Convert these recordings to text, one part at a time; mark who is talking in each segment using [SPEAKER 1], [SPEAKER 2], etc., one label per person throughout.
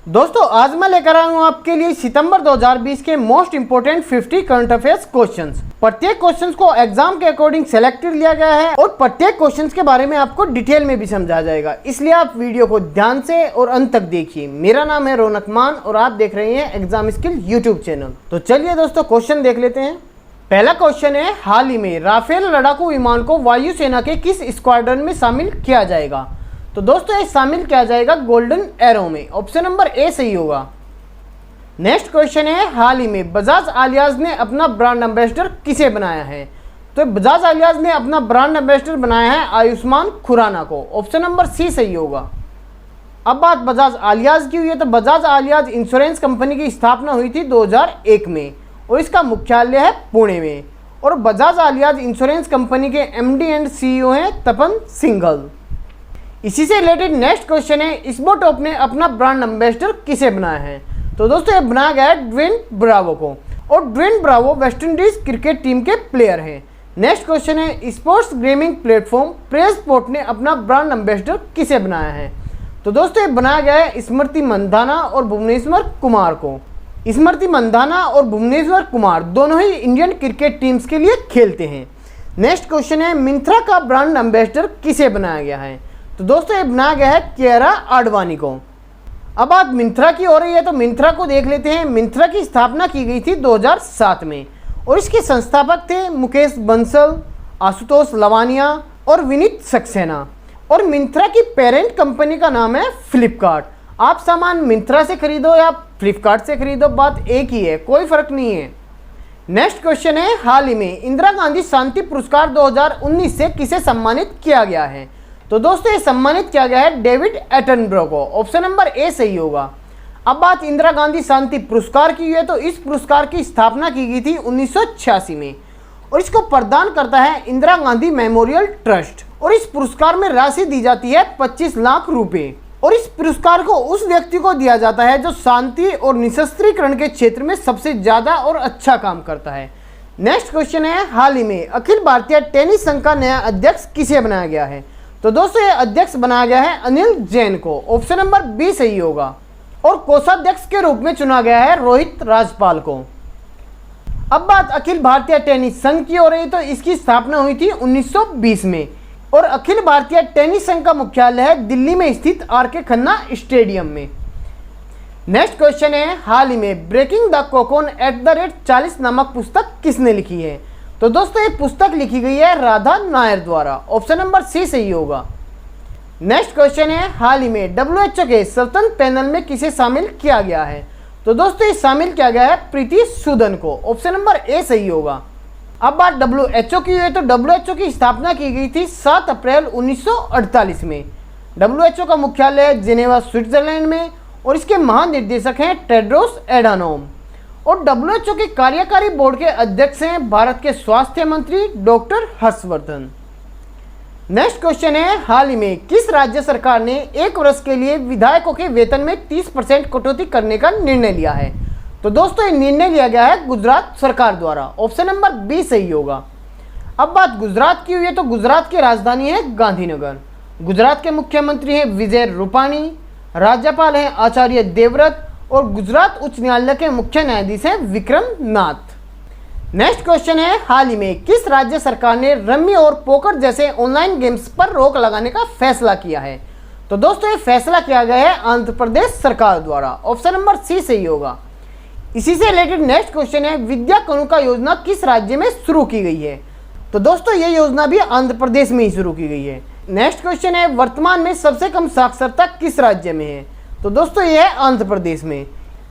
[SPEAKER 1] दोस्तों आज मैं लेकर आया हूँ आपके लिए सितंबर 2020 के most important 50 current affairs questions. प्रत्येक क्वेश्चंस को एग्जाम के अकॉर्डिंग सेलेक्ट लिया गया है और प्रत्येक क्वेश्चंस के बारे में आपको डिटेल में भी समझाया जाएगा, इसलिए आप वीडियो को ध्यान से और अंत तक देखिए। मेरा नाम है रौनक मान और आप देख रहे हैं एग्जाम स्किल यूट्यूब चैनल। तो चलिए दोस्तों क्वेश्चन देख लेते हैं। पहला क्वेश्चन है, हाल ही में राफेल लड़ाकू विमान को वायुसेना के किस स्क्वाड्रन में शामिल किया जाएगा? तो दोस्तों ये शामिल किया जाएगा गोल्डन एरो में। ऑप्शन नंबर ए सही होगा। नेक्स्ट क्वेश्चन है, हाल ही में बजाज आलियाज ने अपना ब्रांड एम्बेसडर किसे बनाया है? तो बजाज आलियाज ने अपना ब्रांड एम्बेसडर बनाया है आयुष्मान खुराना को। ऑप्शन नंबर सी सही होगा। अब बात बजाज आलियाज की हुई है तो बजाज आलियाज इंश्योरेंस कंपनी की स्थापना हुई थी 2001 में और इसका मुख्यालय है पुणे में। और बजाज आलियाज इंश्योरेंस कंपनी के एमडी एंड सीईओ हैं तपन सिंघल। इसी से रिलेटेड नेक्स्ट क्वेश्चन है, इसबोटॉप ने अपना ब्रांड एम्बेसडर किसे बनाया है? तो दोस्तों ये बनाया गया है ड्वेन ब्रावो को और Dwayne Bravo West Indies cricket team के प्लेयर हैं। नेक्स्ट क्वेश्चन है, sports gaming platform Press Sport ने अपना ब्रांड एम्बेसडर किसे बनाया है? तो दोस्तों ये बनाया गया है स्मृति मंधाना और भुवनेश्वर कुमार को। स्मृति मंधाना और भुवनेश्वर कुमार दोनों ही इंडियन क्रिकेट टीम्स के लिए खेलते हैं। नेक्स्ट क्वेश्चन है, मिंत्रा का ब्रांड एम्बेसडर किसे बनाया गया है? तो दोस्तों ये बनाया गया है कियारा आडवाणी को। अब बात मिंत्रा की हो रही है तो मिंत्रा को देख लेते हैं। मिंत्रा की स्थापना की गई थी 2007 में और इसके संस्थापक थे मुकेश बंसल, आशुतोष लवानिया और विनीत सक्सेना। और मिंत्रा की पेरेंट कंपनी का नाम है फ्लिपकार्ट। आप सामान मिंत्रा से खरीदो या फ्लिपकार्ट से खरीदो, बात एक ही है, कोई फर्क नहीं है। नेक्स्ट क्वेश्चन है, हाल ही में इंदिरा गांधी शांति पुरस्कार 2019 से किसे सम्मानित किया गया है? तो दोस्तों ये सम्मानित किया गया है डेविड एटनबरो को। ऑप्शन नंबर ए सही होगा। अब बात इंदिरा गांधी शांति पुरस्कार की है तो इस पुरस्कार की स्थापना की गई थी 1986 में और इसको प्रदान करता है इंदिरा गांधी मेमोरियल ट्रस्ट। और इस पुरस्कार में राशि दी जाती है 25 लाख रुपए और इस पुरस्कार को उस व्यक्ति को दिया जाता है जो शांति और निशस्त्रीकरण के क्षेत्र में सबसे ज्यादा और अच्छा काम करता है। नेक्स्ट क्वेश्चन है, हाल ही में अखिल भारतीय टेनिस संघ का नया अध्यक्ष किसे बनाया गया है? तो दोस्तों ये अध्यक्ष बनाया गया है अनिल जैन को। ऑप्शन नंबर बी सही होगा। और कोषाध्यक्ष के रूप में चुना गया है रोहित राजपाल को। अब बात अखिल भारतीय टेनिस संघ की हो रही तो इसकी स्थापना हुई थी 1920 में और अखिल भारतीय टेनिस संघ का मुख्यालय है दिल्ली में स्थित आर.के. खन्ना स्टेडियम में। नेक्स्ट क्वेश्चन है, हाल ही में ब्रेकिंग द कोकोन @40 नामक पुस्तक किसने लिखी है? तो दोस्तों ये पुस्तक लिखी गई है राधा नायर द्वारा। ऑप्शन नंबर सी सही होगा। नेक्स्ट क्वेश्चन है, हाल ही में WHO के स्वतंत्र पैनल में किसे शामिल किया गया है? तो दोस्तों ये शामिल किया गया है प्रीति सूदन को। ऑप्शन नंबर ए सही होगा। अब बात WHO की है तो WHO की स्थापना की गई थी 7 अप्रैल 1948 में। WHO का मुख्यालय है जिनेवा स्विट्जरलैंड में और इसके महानिर्देशक हैं टेड्रोस एडानोम। और WHO के कार्यकारी बोर्ड के अध्यक्ष हैं भारत के स्वास्थ्य मंत्री डॉक्टर हर्षवर्धन। नेक्स्ट क्वेश्चन है, हाल ही में किस राज्य सरकार ने 1 वर्ष के लिए विधायकों के वेतन में 30% कटौती करने का निर्णय लिया है? तो दोस्तों ये निर्णय लिया गया है गुजरात सरकार द्वारा। ऑप्शन नंबर बी सही होगा। अब बात गुजरात की हुई है तो गुजरात की राजधानी है गांधीनगर। गुजरात के मुख्यमंत्री हैं विजय रूपाणी, राज्यपाल हैं आचार्य देवव्रत और गुजरात उच्च न्यायालय के मुख्य न्यायाधीश हैं विक्रम नाथ। नेक्स्ट क्वेश्चन है, हाल ही में किस राज्य सरकार ने रम्मी और पोकर जैसे ऑनलाइन गेम्स पर रोक लगाने का फैसला किया है? तो दोस्तों ये फैसला किया गया है आंध्र प्रदेश सरकार द्वारा। ऑप्शन नंबर सी सही होगा। इसी से रिलेटेड नेक्स्ट क्वेश्चन है, विद्या कानुका योजना किस राज्य में शुरू की गई है? तो दोस्तों ये योजना भी आंध्र प्रदेश में ही शुरू की गई है। नेक्स्ट क्वेश्चन है, वर्तमान में सबसे कम साक्षरता किस राज्य में है? तो दोस्तों ये है आंध्र प्रदेश में।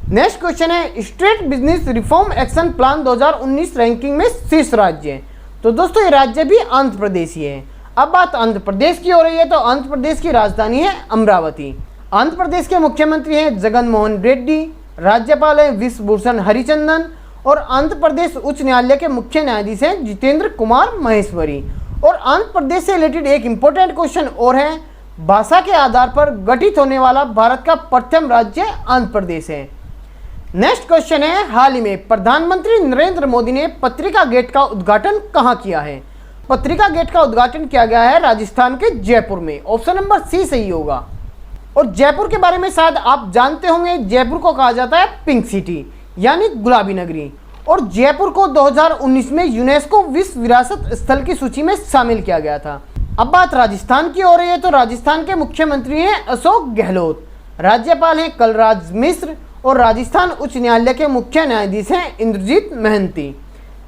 [SPEAKER 1] नेक्स्ट क्वेश्चन है, estate business reform action plan 2019 ranking में शीर्ष राज्य है। तो दोस्तों ये राज्य भी आंध्र प्रदेश ही है। अब बात आंध्र प्रदेश की हो रही है तो आंध्र प्रदेश की राजधानी है अमरावती। आंध्र प्रदेश के मुख्यमंत्री हैं जगन मोहन रेड्डी, राज्यपाल हैं विश्वभूषण हरिचंदन और आंध्र प्रदेश उच्च न्यायालय के मुख्य न्यायाधीश हैं जितेंद्र कुमार महेश्वरी। और आंध्र प्रदेश से रिलेटेड एक इंपॉर्टेंट क्वेश्चन और है, भाषा के आधार पर गठित होने वाला भारत का प्रथम राज्य आंध्र प्रदेश है। नेक्स्ट क्वेश्चन है, हाल ही में प्रधानमंत्री नरेंद्र मोदी ने पत्रिका गेट का उद्घाटन कहां किया है? पत्रिका गेट का उद्घाटन किया गया है राजस्थान के जयपुर में। ऑप्शन नंबर सी सही होगा। और जयपुर के बारे में शायद आप जानते होंगे, जयपुर को कहा जाता है पिंक सिटी यानी गुलाबी नगरी। और जयपुर को 2019 में यूनेस्को विश्व विरासत स्थल की सूची में शामिल किया गया था। अब बात राजस्थान की हो रही है, तो राजस्थान के मुख्यमंत्री हैं अशोक गहलोत, राज्यपाल हैं कलराज मिश्र और राजस्थान उच्च न्यायालय के मुख्य न्यायाधीश हैं इंद्रजीत महंती।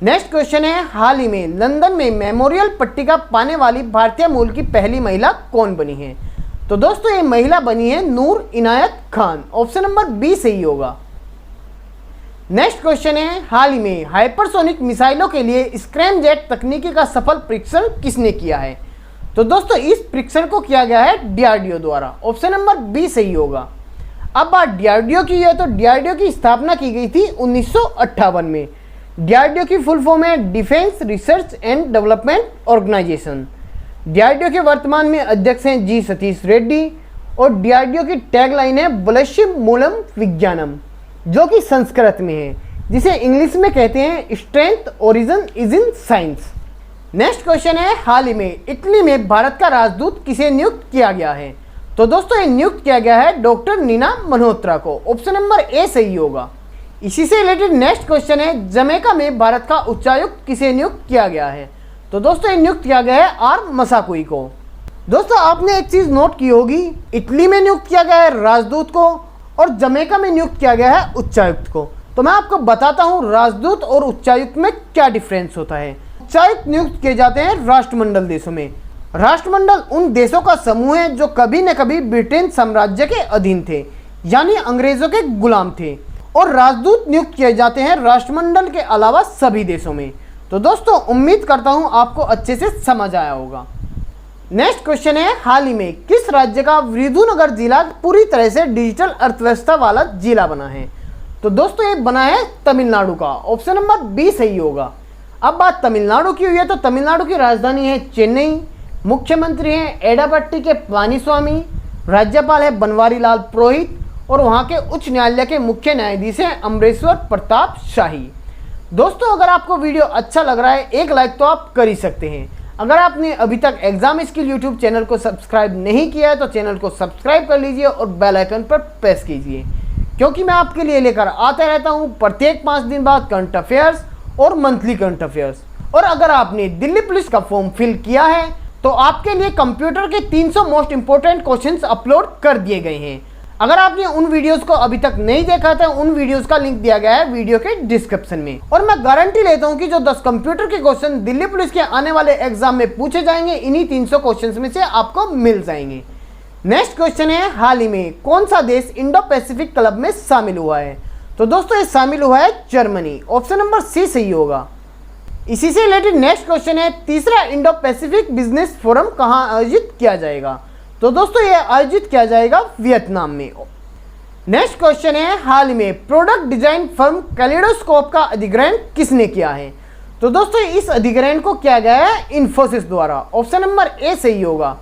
[SPEAKER 1] नेक्स्ट क्वेश्चन है, हाल ही में लंदन में मेमोरियल पट्टिका पाने वाली भारतीय मूल की पहली महिला कौन बनी है? तो दोस्तों ये महिला बनी है नूर Inayat Khan. Option number B सही होगा। नेक्स्ट क्वेश्चन है, हाल ही में हाइपरसोनिक मिसाइलों के लिए स्क्रैमजेट तकनीकी का सफल परीक्षण किसने किया है? तो दोस्तों इस परीक्षण को किया गया है डीआरडीओ द्वारा। ऑप्शन नंबर बी सही होगा। अब बात डीआरडीओ की है, तो डीआरडीओ की स्थापना की गई थी 1958 में। डीआरडीओ की फुल फॉर्म है Defence Research and Development Organisation. DRDO के वर्तमान में अध्यक्ष हैं जी सतीश रेड्डी और डीआरडीओ की टैगलाइन है बलश्य मूलम विज्ञानम, जो कि संस्कृत में है, जिसे इंग्लिश में कहते हैं strength origin is in science. Next question है, हाल ही में इटली में भारत का राजदूत किसे नियुक्त किया गया है? तो दोस्तों ये नियुक्त किया गया है डॉक्टर नीना मल्होत्रा को। ऑप्शन नंबर ए सही होगा। इसी से रिलेटेड नेक्स्ट क्वेश्चन है, जमैका में भारत का उच्चायुक्त किसे नियुक्त किया गया है? तो दोस्तों ये नियुक्त किया गया है आर मसाकुई को। दोस्तों आपने एक चीज नोट की होगी, इटली में नियुक्त किया गया है राजदूत को और जमैका में नियुक्त किया गया है उच्चायुक्त को। तो मैं आपको बताता हूं राजदूत और उच्चायुक्त में क्या डिफरेंस होता है। उच्चायुक्त नियुक्त किए जाते हैं राष्ट्रमंडल देशों में। राष्ट्रमंडल उन देशों का समूह है जो कभी न कभी ब्रिटेन साम्राज्य के अधीन थे, यानी अंग्रेजों के गुलाम थे। और राजदूत नियुक्त किए जाते हैं राष्ट्रमंडल के अलावा सभी देशों में। तो दोस्तों उम्मीद करता हूं आपको अच्छे से समझ आया होगा। नेक्स्ट क्वेश्चन है, हाल ही में किस राज्य का विरुधुनगर जिला पूरी तरह से डिजिटल अर्थव्यवस्था वाला जिला बना है? तो दोस्तों ये बना है तमिलनाडु का। ऑप्शन नंबर बी सही होगा। अब बात तमिलनाडु की हुई है, तो तमिलनाडु की राजधानी है चेन्नई, मुख्यमंत्री हैं एडापट्टी के पलानीस्वामी, राज्यपाल है बनवारी लाल पुरोहित और वहाँ के उच्च न्यायालय के मुख्य न्यायाधीश हैं अमरेश्वर प्रताप शाही। दोस्तों अगर आपको वीडियो अच्छा लग रहा है, एक लाइक तो आप कर ही सकते हैं। अगर आपने अभी तक एग्जाम स्किल यूट्यूब चैनल को सब्सक्राइब नहीं किया है तो चैनल को सब्सक्राइब कर लीजिए और बेल आइकन पर प्रेस कीजिए, क्योंकि मैं आपके लिए लेकर आता रहता हूं प्रत्येक 5 दिन बाद करंट अफेयर्स और मंथली करंट अफेयर्स। और अगर आपने दिल्ली पुलिस का फॉर्म फिल किया है तो आपके लिए कंप्यूटर के 300 मोस्ट इंपोर्टेंट क्वेश्चंस अपलोड कर दिए गए हैं। अगर आपने उन वीडियोस को अभी तक नहीं देखा था, उन वीडियोस का लिंक दिया गया है वीडियो के डिस्क्रिप्शन में। और मैं गारंटी लेता हूं कि जो 10 कंप्यूटर के क्वेश्चन दिल्ली पुलिस के आने वाले एग्जाम में पूछे जाएंगे, इन्हीं 300 क्वेश्चंस में से आपको मिल जाएंगे। नेक्स्ट क्वेश्चन है, हाल ही में कौन सा देश इंडो पैसिफिक क्लब में शामिल हुआ है? तो दोस्तों ये शामिल हुआ है जर्मनी। ऑप्शन नंबर सी सही होगा। इसी से रिलेटेड नेक्स्ट क्वेश्चन है, तीसरा इंडो पैसिफिक बिजनेस फोरम कहां आयोजित किया जाएगा? तो दोस्तों ये आयोजित किया जाएगा वियतनाम में। नेक्स्ट क्वेश्चन है, हाल ही में प्रोडक्ट डिजाइन फर्म कैलिडोस्कोप का अधिग्रहण किसने किया है? तो दोस्तों इस अधिग्रहण को किया गया है इन्फोसिस द्वारा। ऑप्शन नंबर ए सही होगा।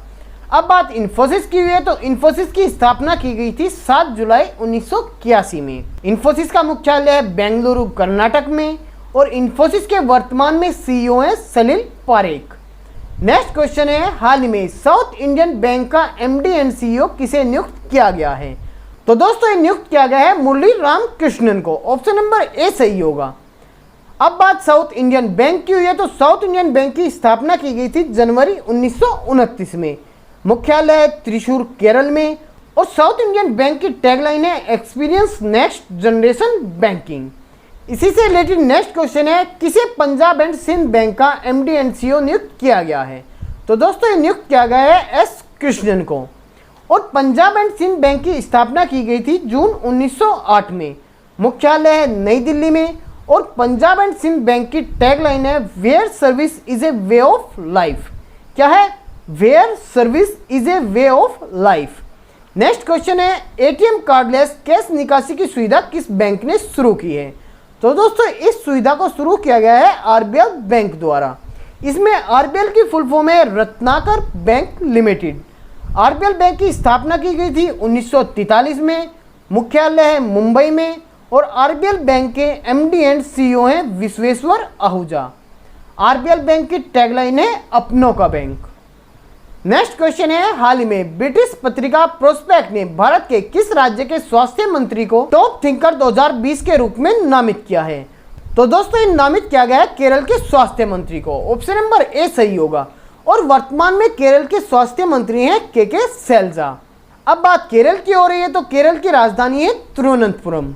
[SPEAKER 1] अब बात इन्फोसिस की हुई है, तो इन्फोसिस की स्थापना की गई थी 7 जुलाई 1981 में। इन्फोसिस का मुख्यालय है बेंगलुरु कर्नाटक में और इन्फोसिस के वर्तमान में सीईओ हैं सलील पारेख। नेक्स्ट क्वेश्चन है, हाल ही में साउथ इंडियन बैंक का एमडी एंड सीईओ किसे नियुक्त किया गया है? तो दोस्तों ये नियुक्त किया गया है मुरली राम कृष्णन को। ऑप्शन नंबर ए सही होगा। अब बात साउथ इंडियन बैंक की हुई है, तो साउथ इंडियन बैंक की स्थापना की गई थी जनवरी 1929 में। मुख्यालय है त्रिशूर केरल में और साउथ इंडियन बैंक की टैगलाइन है एक्सपीरियंस नेक्स्ट जनरेशन बैंकिंग। इसी से रिलेटेड नेक्स्ट क्वेश्चन है, किसे पंजाब एंड सिंध बैंक का एमडी एंड सीईओ नियुक्त किया गया है? तो दोस्तों ये नियुक्त किया गया है एस कृष्णन को। और पंजाब एंड सिंध बैंक की स्थापना की गई थी जून 1908 में। मुख्यालय है नई दिल्ली में और पंजाब एंड सिंध बैंक की टैगलाइन है where service is a way of life. क्या है? Where service is a way of life. Next question है, एटीएम कार्डलेस कैश निकासी की सुविधा किस बैंक ने शुरू की है? तो दोस्तों इस सुविधा को शुरू किया गया है आरबीएल बैंक द्वारा। इसमें आरबीएल की फुल फॉर्म है Ratnakar bank limited. RBL bank की स्थापना की गई थी 1943 में। मुख्यालय है मुंबई में और आरबीएल बैंक के एमडी एंड सीईओ हैं विश्वेश्वर आहूजा। आरबीएल बैंक की टैगलाइन है अपनों का बैंक। नेक्स्ट क्वेश्चन है, हाल ही में ब्रिटिश पत्रिका प्रोस्पेक्ट ने भारत के किस राज्य के स्वास्थ्य मंत्री को टॉप थिंकर 2020 के रूप में नामित किया है? तो दोस्तों ये नामित किया गया है केरल के स्वास्थ्य मंत्री को। ऑप्शन नंबर ए सही होगा। और वर्तमान में केरल के स्वास्थ्य मंत्री हैं के शैलजा। अब बात केरल की हो रही है तो केरल की राजधानी है तिरुवनंतपुरम।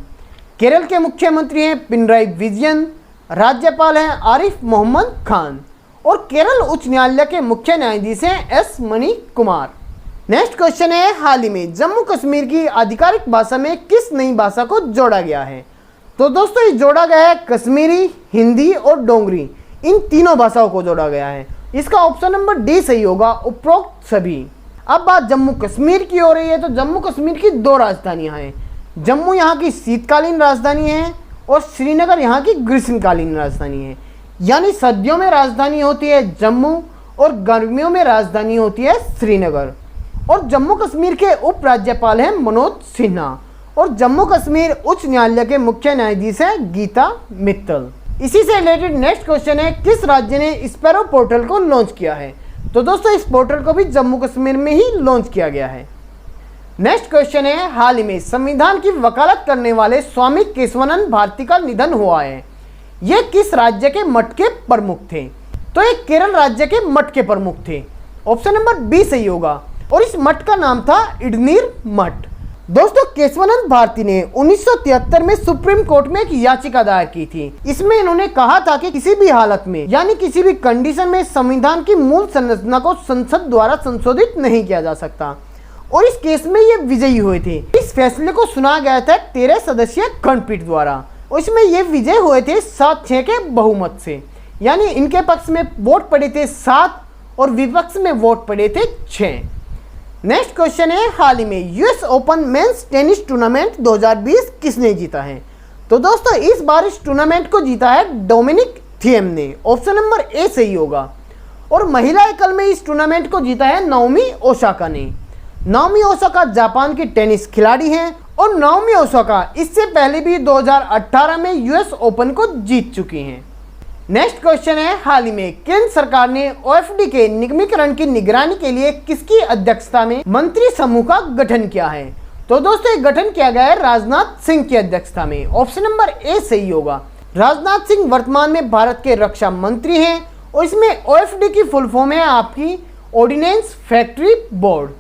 [SPEAKER 1] केरल के मुख्यमंत्री हैं पिनराई विजयन, राज्यपाल हैं आरिफ मोहम्मद खान और केरल उच्च न्यायालय के मुख्य न्यायाधीश हैं S Mani Kumar. Next question है, हाल ही में जम्मू कश्मीर की आधिकारिक भाषा में किस नई भाषा को जोड़ा गया है? तो दोस्तों ये जोड़ा गया है कश्मीरी, हिंदी और डोगरी, इन तीनों भाषाओं को जोड़ा गया है। इसका ऑप्शन नंबर डी सही होगा, उपरोक्त सभी। अब बात जम्मू कश्मीर की हो रही है तो जम्मू कश्मीर की दो राजधानियां हैं। जम्मू यहाँ की शीतकालीन राजधानी है और श्रीनगर यहाँ की ग्रीष्मकालीन राजधानी है। यानी सर्दियों में राजधानी होती है जम्मू और गर्मियों में राजधानी होती है श्रीनगर। और जम्मू कश्मीर के उपराज्यपाल हैं मनोज सिन्हा और जम्मू कश्मीर उच्च न्यायालय के मुख्य न्यायाधीश हैं गीता मित्तल। इसी से रिलेटेड नेक्स्ट क्वेश्चन है, किस राज्य ने स्पैरो पोर्टल को लॉन्च किया है? तो दोस्तों इस पोर्टल को भी जम्मू कश्मीर में ही लॉन्च किया गया है। नेक्स्ट क्वेश्चन है, हाल ही में संविधान की वकालत करने वाले स्वामी केशवानंद भारती का निधन हुआ है। ये किस राज्य के मठ के प्रमुख थे? तो ये केरल राज्य के मठ के प्रमुख थे। ऑप्शन नंबर बी सही होगा। और इस मठ का नाम था इडनीर मठ। दोस्तों केशवानंद भारती ने 1973 में सुप्रीम कोर्ट में एक याचिका दायर की थी। इसमें इन्होंने कहा था कि किसी भी हालत में यानी किसी भी कंडीशन में संविधान की मूल संरचना को संसद द्वारा संशोधित नहीं किया जा सकता और इस केस में ये विजयी हुए थे। इस फैसले को सुना गया था 13 सदस्यीय खंडपीठ द्वारा। इसमें ये विजय हुए थे 7-6 के बहुमत से। यानी इनके पक्ष में वोट पड़े थे 7 और विपक्ष में वोट पड़े थे 6। नेक्स्ट क्वेश्चन है, हाल ही में US Open men's tennis tournament 2020 किसने जीता है? तो दोस्तों इस बार इस टूर्नामेंट को जीता है डोमिनिक थिएम ने। ऑप्शन नंबर ए सही होगा। और महिला एकल में इस टूर्नामेंट को जीता है नाओमी ओसाका ने। नाओमी ओसाका जापान की टेनिस खिलाड़ी हैं और नाओमी ओसाका इससे पहले भी 2018 में यूएस ओपन को जीत चुकी हैं। नेक्स्ट क्वेश्चन है, हाल ही में केंद्र सरकार ने ओएफडी के निगमीकरण की निगरानी के लिए किसकी अध्यक्षता में मंत्री समूह का गठन किया है? तो दोस्तों ये गठन किया गया है राजनाथ सिंह की अध्यक्षता में। ऑप्शन नंबर ए सही होगा। राजनाथ सिंह वर्तमान में भारत के रक्षा मंत्री हैं और इसमें ओएफडी की फुल फॉर्म है आपकी ordnance factory board.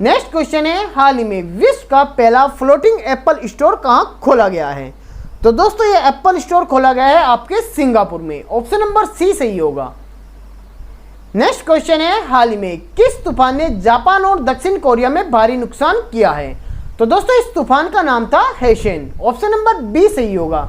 [SPEAKER 1] Next question है, हाल ही में विश्व का पहला फ्लोटिंग एप्पल स्टोर कहाँ खोला गया है? तो दोस्तों ये एप्पल स्टोर खोला गया है आपके सिंगापुर में। ऑप्शन नंबर सी सही होगा। नेक्स्ट क्वेश्चन है, हाल ही में किस तूफान ने जापान और दक्षिण कोरिया में भारी नुकसान किया है? तो दोस्तों इस तूफान का नाम था हेशेन। ऑप्शन नंबर बी सही होगा।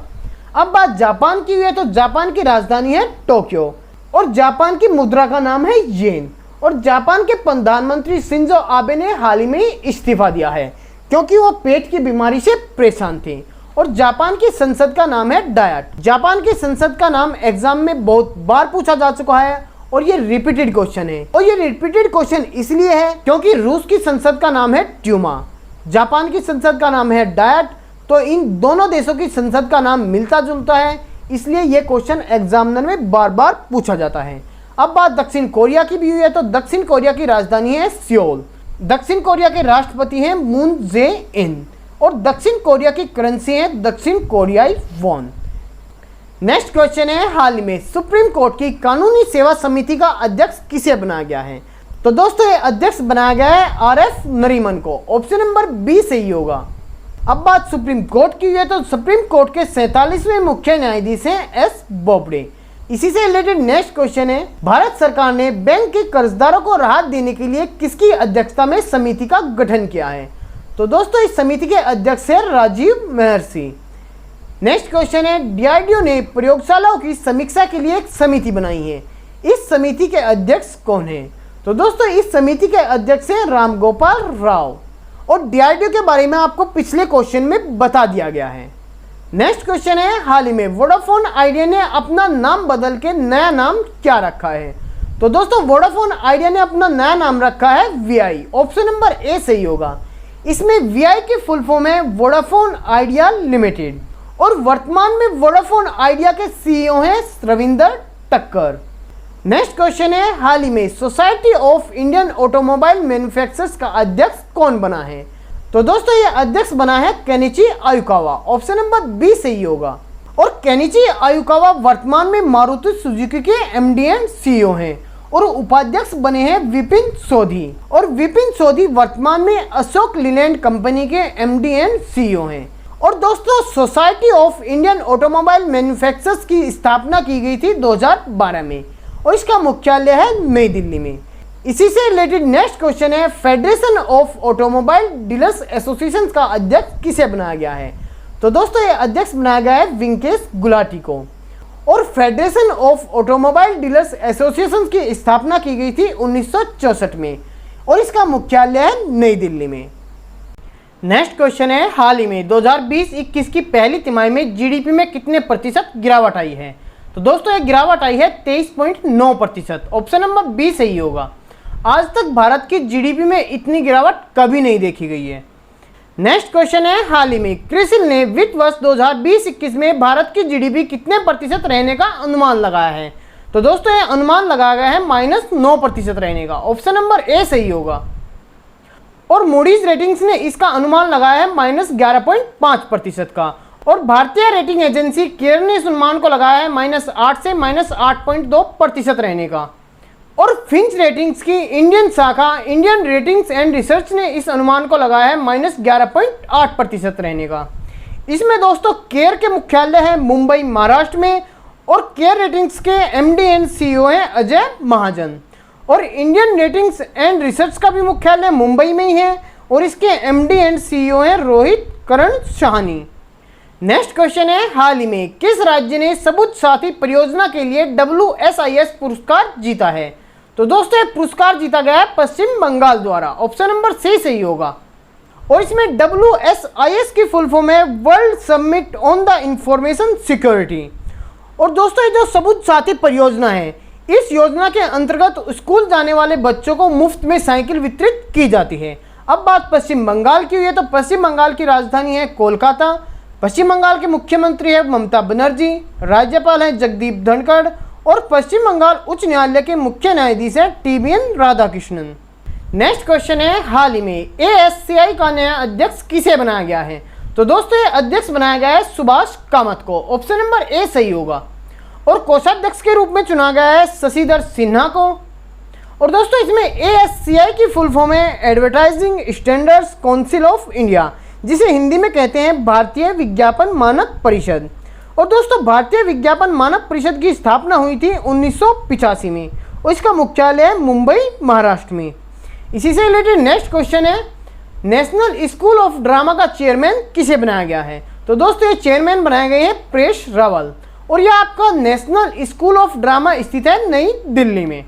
[SPEAKER 1] अब बात जापान की हुई है तो जापान की राजधानी है टोक्यो और जापान की मुद्रा का नाम है येन। और जापान के प्रधानमंत्री शिंजो आबे ने हाल ही में इस्तीफा दिया है क्योंकि वो पेट की बीमारी से परेशान थे। और जापान की संसद का नाम है डायट। जापान की संसद का नाम एग्जाम में बहुत बार पूछा जा चुका है और ये रिपीटेड क्वेश्चन है। और ये रिपीटेड क्वेश्चन इसलिए है क्योंकि रूस की संसद का नाम है ट्यूमा, जापान की संसद का नाम है डायट। तो इन दोनों देशों की संसद का नाम मिलता जुलता है, इसलिए ये क्वेश्चन एग्जामिनर में बार बार पूछा जाता है। अब बात दक्षिण कोरिया की भी हुई है तो दक्षिण कोरिया की राजधानी है सियोल। दक्षिण कोरिया के राष्ट्रपति हैं मून जे इन और दक्षिण कोरिया की करेंसी है दक्षिण कोरियाई वॉन। नेक्स्ट क्वेश्चन है, हाल ही में सुप्रीम कोर्ट की कानूनी सेवा समिति का अध्यक्ष किसे बनाया गया है? तो दोस्तों ये अध्यक्ष बनाया गया है आरएफ नरीमन को। ऑप्शन नंबर बी सही होगा। अब बात सुप्रीम कोर्ट की हुई है तो सुप्रीम कोर्ट के 47वें मुख्य न्यायाधीश हैं एस बोबडे। इसी से रिलेटेड नेक्स्ट क्वेश्चन है, भारत सरकार ने बैंक के कर्जदारों को राहत देने के लिए किसकी अध्यक्षता में समिति का गठन किया है? तो दोस्तों इस समिति के अध्यक्ष है राजीव महर्षि। नेक्स्ट क्वेश्चन है, डीआरडीओ ने प्रयोगशालाओं की समीक्षा के लिए एक समिति बनाई है। इस समिति के अध्यक्ष कौन है? तो दोस्तों इस समिति के अध्यक्ष है राम गोपाल राव और डीआरडीओ के बारे में आपको पिछले क्वेश्चन में बता दिया गया है। नेक्स्ट क्वेश्चन है, हाल ही में वोडाफोन आइडिया ने अपना नाम बदल के नया नाम क्या रखा है? तो दोस्तों वोडाफोन आइडिया ने अपना नया नाम रखा है वीआई। ऑप्शन नंबर ए सही होगा। इसमें वीआई की फुल फॉर्म है वोडाफोन आइडिया लिमिटेड और वर्तमान में वोडाफोन आइडिया के सीईओ हैं रविंदर टक्कर। नेक्स्ट क्वेश्चन है, हाल ही में society of Indian automobile manufacturers का अध्यक्ष कौन बना है? तो दोस्तों ये अध्यक्ष बना है Kenichi Ayukawa. Option number B सही होगा। और केनिची आयुकावा वर्तमान में मारुति सुजुकी के एमडी एंड सीईओ हैं और उपाध्यक्ष बने हैं विपिन सोधी। और विपिन सोधी वर्तमान में अशोक लीलैंड कंपनी के एमडी एंड सीईओ हैं। और दोस्तों society of Indian automobile manufacturers की स्थापना की गई थी 2012 में और इसका मुख्यालय है नई दिल्ली में। इसी से रिलेटेड नेक्स्ट क्वेश्चन है, federation of automobile dealers association का अध्यक्ष किसे बनाया गया है? तो दोस्तों ये अध्यक्ष बनाया गया है वेंकटेश गुलाटी को। और federation of automobile dealers association की स्थापना की गई थी 1964 में और इसका मुख्यालय है नई दिल्ली में। नेक्स्ट क्वेश्चन है, हाल ही में 2020-21 की पहली तिमाही में जीडीपी में कितने प्रतिशत गिरावट आई है? तो दोस्तों ये गिरावट आई है 23.9%। ऑप्शन नंबर बी सही होगा। आज तक भारत की जीडीपी में इतनी गिरावट कभी नहीं देखी गई है। नेक्स्ट क्वेश्चन है, हाल ही में क्रिसिल ने वित्त वर्ष 2020-21 में भारत की जीडीपी कितने प्रतिशत रहने का अनुमान लगाया है? तो दोस्तों ये अनुमान लगाया गया है -9% रहने का। ऑप्शन नंबर ए सही होगा। और मूडीज रेटिंग्स ने इसका अनुमान लगाया है -11.5% का। और भारतीय रेटिंग एजेंसी केयर ने इस अनुमान को लगाया है -8 से -8.2% रहने का। और फिंच रेटिंग्स की इंडियन शाखा इंडियन रेटिंग्स एंड रिसर्च ने इस अनुमान को लगाया है -11.8% रहने का। इसमें दोस्तों केयर के मुख्यालय है मुंबई महाराष्ट्र में और केयर रेटिंग्स के एमडी एंड सीईओ हैं अजय महाजन। और इंडियन रेटिंग्स एंड रिसर्च का भी मुख्यालय मुंबई में ही है और इसके एमडी एंड सीईओ हैं रोहित करण शाहनी। नेक्स्ट क्वेश्चन है, हाल ही में किस राज्य ने सबुज साथी परियोजना के लिए WSIS पुरस्कार जीता है? तो दोस्तों ये पुरस्कार जीता गया है पश्चिम बंगाल द्वारा। ऑप्शन नंबर सी सही होगा। और इसमें WSIS की फुल फॉर्म है world summit on the information security. और दोस्तों ये जो सबुज साथी परियोजना है, इस योजना के अंतर्गत स्कूल जाने वाले बच्चों को मुफ्त में साइकिल वितरित की जाती है। अब बात पश्चिम बंगाल की हुई है तो पश्चिम बंगाल की राजधानी है कोलकाता। पश्चिम बंगाल के मुख्यमंत्री है ममता बनर्जी, राज्यपाल है जगदीप धनखड़ और पश्चिम बंगाल उच्च न्यायालय के मुख्य न्यायाधीश है TBN राधाकृष्णन। नेक्स्ट क्वेश्चन है, हाल ही में ASCI का नया अध्यक्ष किसे बनाया गया है? तो दोस्तों ये अध्यक्ष बनाया गया है सुभाष कामत को। ऑप्शन नंबर ए सही होगा। और कोषाध्यक्ष के रूप में चुना गया है शशिधर सिन्हा को। और दोस्तों इसमें ASCI की फुल फॉर्म है advertising standards council of India, जिसे हिंदी में कहते हैं भारतीय विज्ञापन मानक परिषद। और दोस्तों भारतीय विज्ञापन मानक परिषद की स्थापना हुई थी 1985 में और इसका मुख्यालय है मुंबई महाराष्ट्र में। इसी से रिलेटेड नेक्स्ट क्वेश्चन है, नेशनल स्कूल ऑफ ड्रामा का चेयरमैन किसे बनाया गया है? तो दोस्तों ये चेयरमैन बनाए गए हैं परेश रावल और यह आपका नेशनल स्कूल ऑफ ड्रामा स्थित है नई दिल्ली में।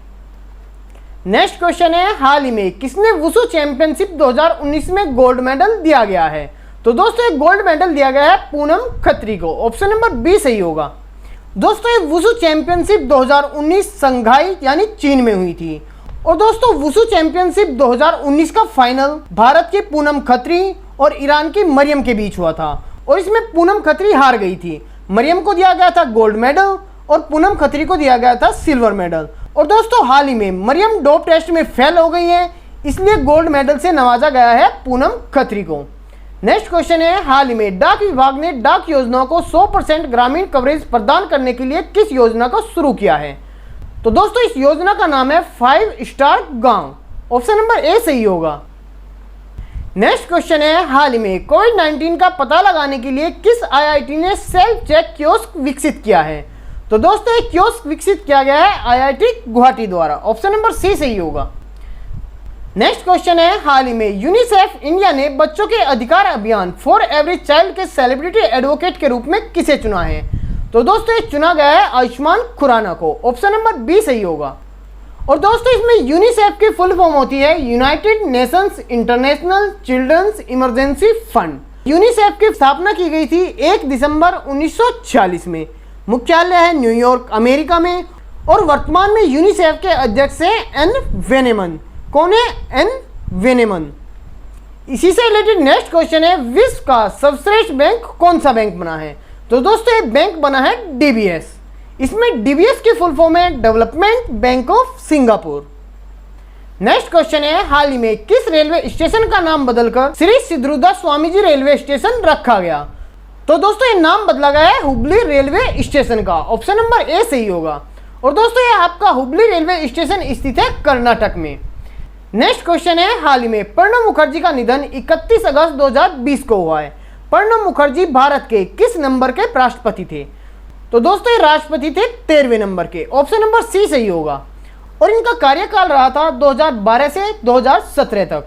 [SPEAKER 1] नेक्स्ट क्वेश्चन है, हाल ही में किसने वुशु चैंपियनशिप 2019 में गोल्ड मेडल दिया गया है? तो दोस्तों एक गोल्ड मेडल दिया गया है पूनम खत्री को। ऑप्शन नंबर बी सही होगा। दोस्तों ये वुशु चैंपियनशिप 2019 संघाई यानी चीन में हुई थी। और दोस्तों वुशु चैंपियनशिप 2019 का फाइनल भारत की पूनम खत्री और ईरान की मरियम के बीच हुआ था और इसमें पूनम खत्री हार गई थी। मरियम को दिया गया था गोल्ड मेडल और पूनम खत्री को दिया गया था सिल्वर मेडल। और दोस्तों हाल ही में मरियम डोप टेस्ट में फेल हो गई है, इसलिए गोल्ड मेडल से नवाजा गया है पूनम खत्री को। नेक्स्ट क्वेश्चन है, हाल ही में डाक विभाग ने डाक योजनाओं को 100% ग्रामीण कवरेज प्रदान करने के लिए किस योजना को शुरू किया है? तो दोस्तों इस योजना का नाम है 5 स्टार गांव। ऑप्शन नंबर ए सही होगा। नेक्स्ट क्वेश्चन है, हाल ही में कोविड-19 का पता लगाने के लिए किस IIT ने सेल्फ चेक कियोस्क विकसित किया है? तो दोस्तों एक कियोस्क विकसित किया गया है IIT गुवाहाटी द्वारा। ऑप्शन नंबर सी सही होगा। नेक्स्ट क्वेश्चन है, हाल ही में यूनिसेफ इंडिया ने बच्चों के अधिकार अभियान फॉर एवरी चाइल्ड के सेलिब्रिटी एडवोकेट के रूप में किसे चुना है? तो दोस्तों ये चुना गया है आयुष्मान खुराना को। ऑप्शन नंबर बी सही होगा। और दोस्तों इसमें यूनिसेफ की फुल फॉर्म होती है United Nations International Children's Emergency Fund. UNICEF की स्थापना की गई थी 1 दिसंबर 1946 में। मुख्यालय है न्यूयॉर्क अमेरिका में और वर्तमान में यूनिसेफ के अध्यक्ष हैं एन वेनेमन। कौन है? एन वेनेमन। इसी से रिलेटेड नेक्स्ट क्वेश्चन है, विश्व का सर्वश्रेष्ठ बैंक कौन सा बैंक बना है? तो दोस्तों ये बैंक बना है DBS। इसमें डीबीएस की फुल फॉर्म है development bank of Singapore. Next question है, हाल ही में किस रेलवे स्टेशन का नाम बदलकर श्री सिद्धरूदास स्वामी जी रेलवे स्टेशन रखा गया? तो दोस्तों ये नाम बदला गया है हुबली रेलवे स्टेशन का। ऑप्शन नंबर ए सही होगा। और दोस्तों ये आपका हुबली रेलवे स्टेशन स्थित है कर्नाटक में। नेक्स्ट क्वेश्चन है, हाल ही में प्रणब मुखर्जी का निधन 31 अगस्त 2020 को हुआ है। प्रणब मुखर्जी भारत के किस नंबर के राष्ट्रपति थे? तो दोस्तों ये राष्ट्रपति थे 13वें नंबर के। ऑप्शन नंबर सी सही होगा। और इनका कार्यकाल रहा था 2012 से 2017 तक।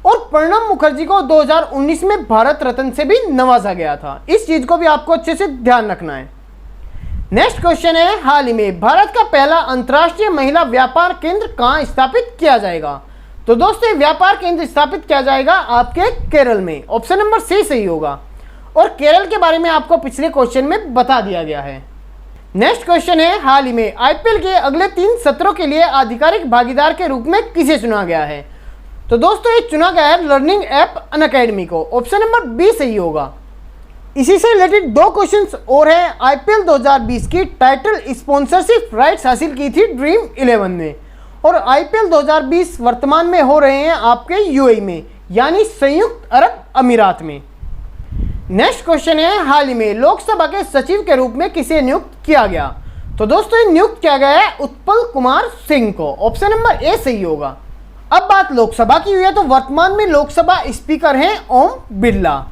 [SPEAKER 1] और प्रणब मुखर्जी को 2019 में भारत रत्न से भी नवाजा गया था। इस चीज को भी आपको अच्छे से ध्यान रखना है। नेक्स्ट क्वेश्चन है, हाल ही में भारत का पहला अंतर्राष्ट्रीय महिला व्यापार केंद्र कहां स्थापित किया जाएगा? तो दोस्तों व्यापार केंद्र स्थापित किया जाएगा आपके केरल में। ऑप्शन नंबर सी सही होगा। और केरल के बारे में आपको पिछले क्वेश्चन में बता दिया गया है। नेक्स्ट क्वेश्चन है, हाल ही में आईपीएल के अगले 3 सत्रों के लिए आधिकारिक भागीदार के रूप में किसे चुना गया है? तो दोस्तों ये चुना गया है लर्निंग ऐप अनअकैडमी को। ऑप्शन नंबर बी सही होगा। इसी से रिलेटेड 2 क्वेश्चंस और हैं। आईपीएल 2020 की टाइटल स्पॉन्सरशिप राइट्स हासिल की थी ड्रीम 11 ने। और आईपीएल 2020 वर्तमान में हो रहे हैं आपके यूएई में, यानी संयुक्त अरब अमीरात में। नेक्स्ट क्वेश्चन है, हाल ही में लोकसभा के सचिव के रूप में किसे नियुक्त किया गया? तो दोस्तों ये नियुक्त किया गया है उत्पल कुमार सिंह को। ऑप्शन नंबर ए सही होगा। अब बात लोकसभा की हुई है तो वर्तमान में लोकसभा स्पीकर हैं ओम बिरला।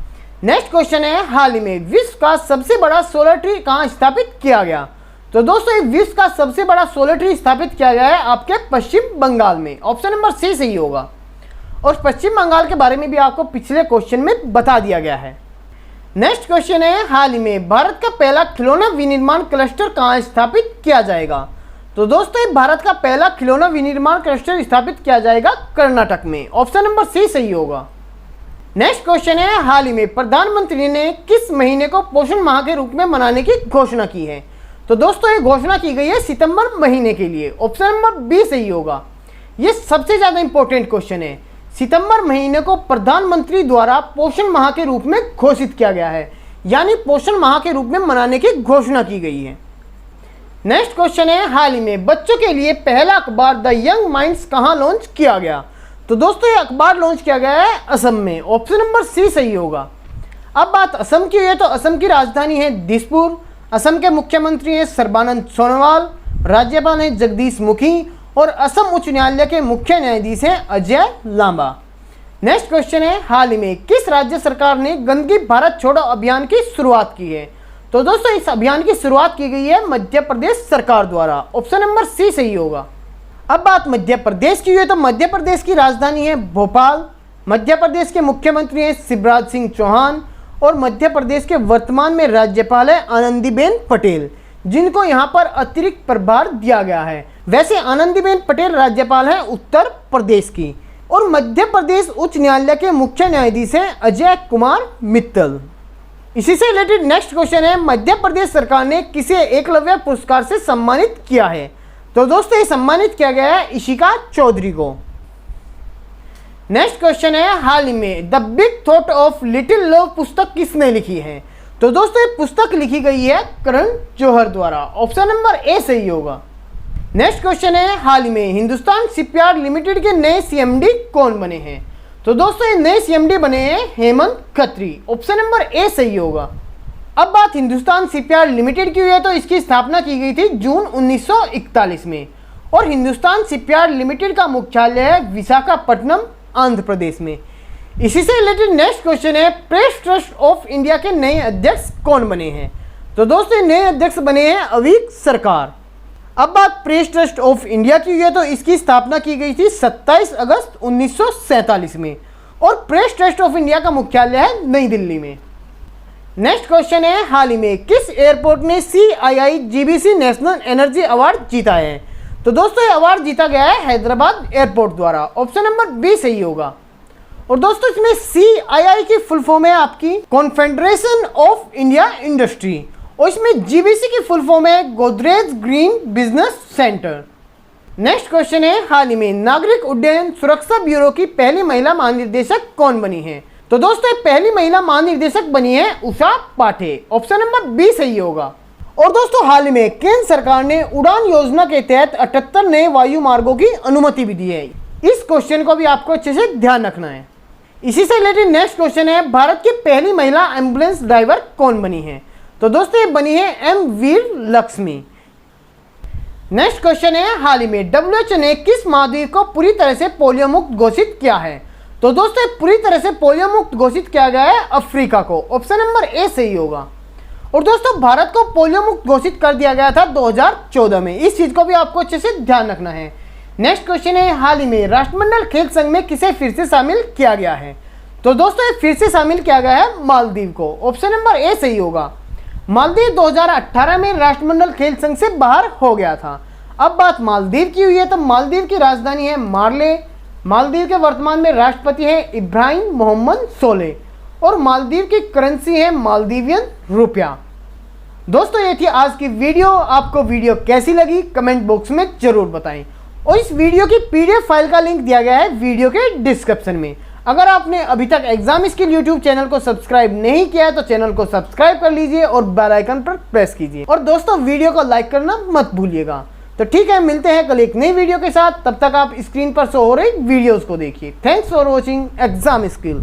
[SPEAKER 1] नेक्स्ट क्वेश्चन है, हाल ही में विश्व का सबसे बड़ा सोलर ट्री कहां स्थापित किया गया? तो दोस्तों विश्व का सबसे बड़ा सोलर ट्री स्थापित किया गया है आपके पश्चिम बंगाल में। ऑप्शन नंबर सी सही होगा। और पश्चिम बंगाल के बारे में भी आपको पिछले क्वेश्चन में बता दिया गया है। नेक्स्ट क्वेश्चन है, हाल ही में भारत का पहला खिलौना विनिर्माण क्लस्टर कहां स्थापित किया जाएगा? तो दोस्तों ये भारत का पहला खिलौना विनिर्माण क्लस्टर स्थापित किया जाएगा कर्नाटक में। ऑप्शन नंबर सी सही होगा। नेक्स्ट क्वेश्चन है, हाल ही में प्रधानमंत्री ने किस महीने को पोषण माह के रूप में मनाने की घोषणा की है? तो दोस्तों ये घोषणा की गई है सितंबर महीने के लिए। ऑप्शन नंबर बी सही होगा। ये सबसे ज्यादा इंपॉर्टेंट क्वेश्चन है। सितंबर महीने को प्रधानमंत्री द्वारा पोषण माह के रूप में घोषित किया गया है, यानी पोषण माह के रूप में मनाने की घोषणा की गई है। नेक्स्ट क्वेश्चन है, हाल ही में बच्चों के लिए पहला अखबार द यंग माइंड्स कहां लॉन्च किया गया? तो दोस्तों ये अखबार लॉन्च किया गया है असम में। ऑप्शन नंबर सी सही होगा। अब बात असम की है तो असम की राजधानी है दिसपुर। असम के मुख्यमंत्री हैं सर्बानंद सोनोवाल, राज्यपाल हैं जगदीश मुखी और असम उच्च न्यायालय के मुख्य न्यायाधीश हैं अजय लांबा। नेक्स्ट क्वेश्चन है, हाल ही में किस राज्य सरकार ने गंदगी भारत छोड़ो अभियान की शुरुआत की है? तो दोस्तों इस अभियान की शुरुआत की गई है मध्य प्रदेश सरकार द्वारा। ऑप्शन नंबर सी सही होगा। अब बात मध्य प्रदेश की है तो मध्य प्रदेश की राजधानी है भोपाल। मध्य प्रदेश के मुख्यमंत्री हैं शिवराज सिंह चौहान और मध्य प्रदेश के वर्तमान में राज्यपाल है आनंदीबेन पटेल, जिनको यहाँ पर अतिरिक्त प्रभार दिया गया है। वैसे आनंदीबेन पटेल राज्यपाल हैं उत्तर प्रदेश की। और मध्य प्रदेश उच्च न्यायालय के मुख्य न्यायाधीश हैं अजय कुमार मित्तल। इसी से रिलेटेड नेक्स्ट क्वेश्चन है, मध्य प्रदेश सरकार ने किसे एकलव्य पुरस्कार से सम्मानित किया है? तो दोस्तों ये सम्मानित किया गया है इशिका चौधरी को। नेक्स्ट क्वेश्चन है, हाल ही में the big thought of little love पुस्तक किसने लिखी है? तो दोस्तों ये पुस्तक लिखी गई है करण जौहर द्वारा। ऑप्शन नंबर ए सही होगा। नेक्स्ट क्वेश्चन है, हाल ही में हिंदुस्तान शिपयार्ड लिमिटेड के नए सीएमडी कौन बने हैं? तो दोस्तों ये नए सीएमडी बने हैं Hemant Khatri. Option number A सही होगा। अब बात हिंदुस्तान शिपयार्ड लिमिटेड की हुई है तो इसकी स्थापना की गई थी जून 1941 में। और हिंदुस्तान शिपयार्ड लिमिटेड का मुख्यालय है विशाखापट्टनम आंध्र प्रदेश में। इसी से रिलेटेड नेक्स्ट क्वेश्चन है, प्रेस ट्रस्ट ऑफ इंडिया के नए अध्यक्ष कौन बने हैं? तो दोस्तों नए अध्यक्ष बने हैं अवीक सरकार। अब बात प्रेस ट्रस्ट ऑफ इंडिया की है तो इसकी स्थापना की गई थी 27 अगस्त 1947 में। और प्रेस ट्रस्ट ऑफ इंडिया का मुख्यालय है नई दिल्ली में। नेक्स्ट क्वेश्चन है, हाल ही में किस एयरपोर्ट ने CII-GBC नेशनल एनर्जी अवार्ड जीता है? तो दोस्तों ये अवार्ड जीता गया है हैदराबाद एयरपोर्ट द्वारा। ऑप्शन नंबर बी सही होगा। और दोस्तों इसमें CII की फुल फॉर्म है आपकी कॉन्फेडरेशन ऑफ इंडिया इंडस्ट्री। और इसमें GBC की फुल फॉर्म है Godrej green business centre. Next question है, हाल ही में नागरिक उड्डयन सुरक्षा ब्यूरो की पहली महिला महानिदेशक कौन बनी है? तो दोस्तों पहली महिला महानिदेशक बनी है उषा पाठे। ऑप्शन नंबर बी सही होगा। और दोस्तों हाल ही में केंद्र सरकार ने उड़ान योजना के तहत 78 नए वायु मार्गों की अनुमति भी दी है। इस क्वेश्चन को भी आपको अच्छे से ध्यान रखना है। इसी से रिलेटेड नेक्स्ट क्वेश्चन है, भारत की पहली महिला एम्बुलेंस ड्राइवर कौन बनी है? तो दोस्तों ये बनी है एम वीर लक्ष्मी। नेक्स्ट क्वेश्चन है, हाल ही में WHO ने किस महाद्वीप को पूरी तरह से पोलियो मुक्त घोषित किया है? तो दोस्तों पूरी तरह से पोलियो मुक्त घोषित किया गया है अफ्रीका को। ऑप्शन नंबर ए सही होगा। और दोस्तों भारत को पोलियो मुक्त घोषित कर दिया गया था 2014 में। इस चीज को भी आपको अच्छे से ध्यान रखना है। नेक्स्ट क्वेश्चन है, हाल ही में राष्ट्रमंडल खेल संघ में किसे फिर से शामिल किया गया है? तो दोस्तों ये फिर से शामिल किया गया है मालदीव को। ऑप्शन नंबर ए सही होगा। मालदीव 2018 में राष्ट्रमंडल खेल संघ से बाहर हो गया था। अब बात मालदीव की हुई है तो मालदीव की राजधानी है मार्ले। मालदीव के वर्तमान में राष्ट्रपति है इब्राहिम मोहम्मद सोलेह और मालदीव की करेंसी है मालदीवियन रुपया। दोस्तों ये थी आज की वीडियो। आपको वीडियो कैसी लगी कमेंट बॉक्स में जरूर बताएं और इस वीडियो की PDF फाइल का लिंक दिया गया है वीडियो के डिस्क्रिप्शन में। अगर आपने अभी तक एग्जाम स्किल यूट्यूब चैनल को सब्सक्राइब नहीं किया है तो चैनल को सब्सक्राइब कर लीजिए और बेल आइकन पर प्रेस कीजिए। और दोस्तों वीडियो को लाइक करना मत भूलिएगा। तो ठीक है, मिलते हैं कल एक नई वीडियो के साथ। तब तक आप स्क्रीन पर शो हो रही वीडियोस को देखिए। Thanks for watching exam skill.